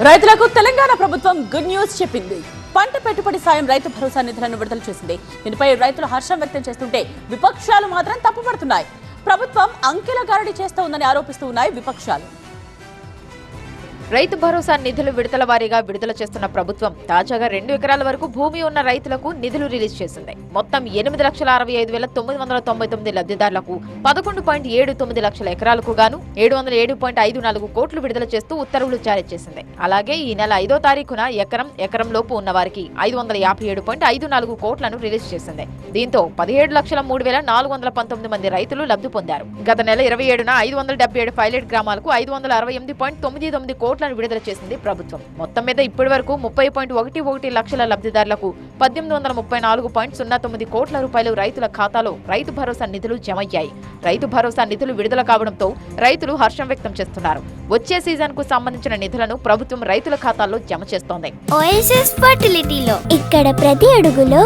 రైతులకు తెలంగాణ ప్రభుత్వం good news చెప్పింది. పంట పెట్టుబడి సాయం రైతు భరోసా నిధులను విడుదల చేసింది. దీనిపై రైతులు హర్షం వ్యక్తం చేస్తుంటే విపక్షాలు మాత్రం తప్పుపడుతున్నాయి. ప్రభుత్వం అంకెల గారడీ చేస్తూ ఉందని ఆరోపిస్తూ ఉన్నాయి విపక్షాలు. రైతు భరోసా నిధులు విడతల వారీగా విడుదల చేస్తున్న ప్రభుత్వం తాజాగా 2 ఎకరాల వరకు భూమి ఉన్న రైతులకు నిధులు రిలీజ్ చేసింది. మొత్తం 8,65,999 లబ్ధిదారులకు 11.79 లక్షల ఎకరాలకు గాను 707.54 కోట్లు విడుదల చేస్తూ ఉత్తర్వులు జారీ చేసింది. అలాగే ఈ నెల 5వ తారీఖున ఎకరం లోపు ఉన్న వారికి 557.54 కోట్లను రిలీజ్ చేసింది. దీంతో 17,03,419 మంది రైతులు లబ్ధి పొందారు. గత నెల 27న 577 పైలట్ గ్రామాలకు 568.99 కోట్లను విడుదల చేసింది ప్రభుత్వం. మొత్తం మీద ఇప్పటి వరకు 30.11 లక్షల లబ్ధిదారులకు 1834.09 కోట్ల రూపాయలు రైతుల ఖాతాలో రైతు భరోసా నిధులు జమయ్యాయి. రైతు భరోసా నిధులు విడుదల కావడంతో రైతులు హర్షం వ్యక్తం చేస్తున్నారు. వచ్చే సీజన్ కు సంబంధించిన నిధులను ప్రభుత్వం రైతుల ఖాతాల్లో జమ చేస్తోంది. ఓఎస్ఎస్ ఫర్టిలిటీలో ఇక్కడ ప్రతి అడుగులో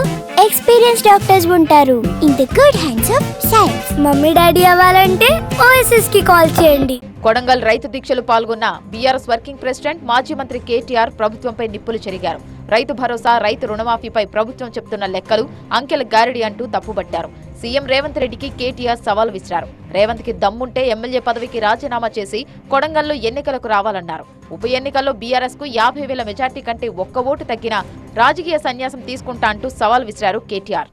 ఎక్స్పీరియన్స్ డాక్టర్స్ ఉంటారు. In the good hands of science. Mummy daddy అవ్వాలంటే ఓఎస్ఎస్ కి కాల్ చేయండి. కొడంగల్ రైతు దీక్షలు పాల్గొన్న బీఆర్ఎస్ వర్కింగ్ ప్రెసిడెంట్ మాజీ మంత్రి కేటీఆర్ ప్రభుత్వంపై నిప్పులు చెరిగారు. రైతు భరోసా, రైతు రుణమాఫీపై ప్రభుత్వం చెప్తున్న లెక్కలు అంకెల గారడీ అంటూ తప్పుబట్టారు. సీఎం రేవంత్ రెడ్డికి కేటీఆర్ సవాల్ విసిరారు. రేవంత్ కి దమ్ముంటే ఎమ్మెల్యే పదవికి రాజీనామా చేసి కొడంగల్లో ఎన్నికలకు రావాలన్నారు. ఉప ఎన్నికల్లో బీఆర్ఎస్ కు 50,000 మెజార్టీ కంటే ఒక్క ఓటు తగ్గినా రాజకీయ సన్యాసం తీసుకుంటా అంటూ సవాల్ విసిరారు కేటీఆర్.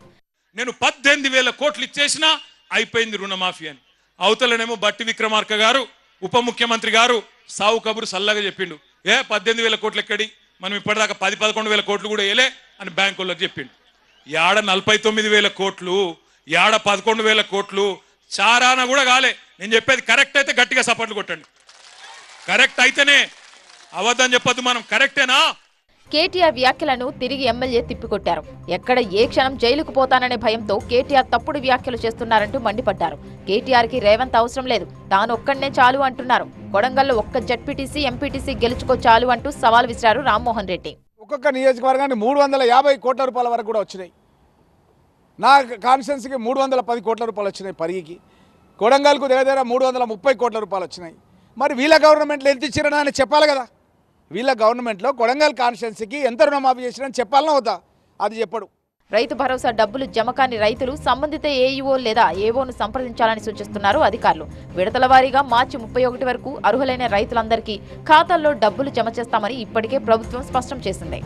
నేను 18,000 కోట్లు ఇచ్చేసినా అయిపోయింది రుణమాఫీ అని. అవతలనేమో బట్టి విక్రమార్క గారు ఉప ముఖ్యమంత్రి గారు సావు కబురు సల్లగా చెప్పిండు. 18,000 కోట్లు ఎక్కడి, మనం ఇప్పటిదాకా 10-11,000 కోట్లు కూడా వేయలే అని బ్యాంకులకు చెప్పిండు. యాడ 49,000 కోట్లు, యాడ 11,000 కోట్లు, చారాన కూడా కాలే. నేను చెప్పేది కరెక్ట్ అయితే గట్టిగా సపోర్ట్లు కొట్టండి. కరెక్ట్ అయితేనే, అవద్దని చెప్పొద్దు. మనం కరెక్టేనా? కేటీఆర్ వ్యాఖ్యలను తిరిగి ఎమ్మెల్యే తిప్పికొట్టారు. ఎక్కడ ఏ క్షణం జైలుకు పోతాననే భయంతో కేటీఆర్ తప్పుడు వ్యాఖ్యలు చేస్తున్నారంటూ మండిపడ్డారు. కేటీఆర్ కి రేవంత్ అవసరం లేదు, తాను ఒక్కడనే చాలు అంటున్నారు. కొడంగల్లో ఒక్క జడ్పీటీసీ, ఎంపీటీసీ గెలుచుకో చాలు అంటూ సవాల్ విసిరారు రామ్మోహన్ రెడ్డి. ఒక్కొక్క నియోజకవర్గాన్ని 350 కోట్ల రూపాయల వరకు కూడా వచ్చినాయి. నా కాన్స్టిట్యున్సీకి 310 కోట్ల రూపాయలు వచ్చినాయి. పరిగికి, కొడంగల్కు దగ్గర 330 కోట్ల రూపాయలు వచ్చినాయి. మరి వీళ్ళ గవర్నమెంట్లో ఎంత ఇచ్చిరనా అని చెప్పాలి కదా. వీళ్ళ గవర్నమెంట్లో కొడంగల్ కాన్స్టిట్యున్సీకి ఎంత రుణమాఫీ చేసిరని చెప్పాలన్నా వద్దా? అది చెప్పడు. రైతు భరోసా డబ్బులు జమ కాని రైతులు సంబంధిత ఏఈఓ లేదా ఏఓను సంప్రదించాలని సూచిస్తున్నారు అధికారులు. విడతల వారీగా మార్చి 31 వరకు అర్హులైన రైతులందరికీ ఖాతాల్లో డబ్బులు జమ చేస్తామని ఇప్పటికే ప్రభుత్వం స్పష్టం చేసింది.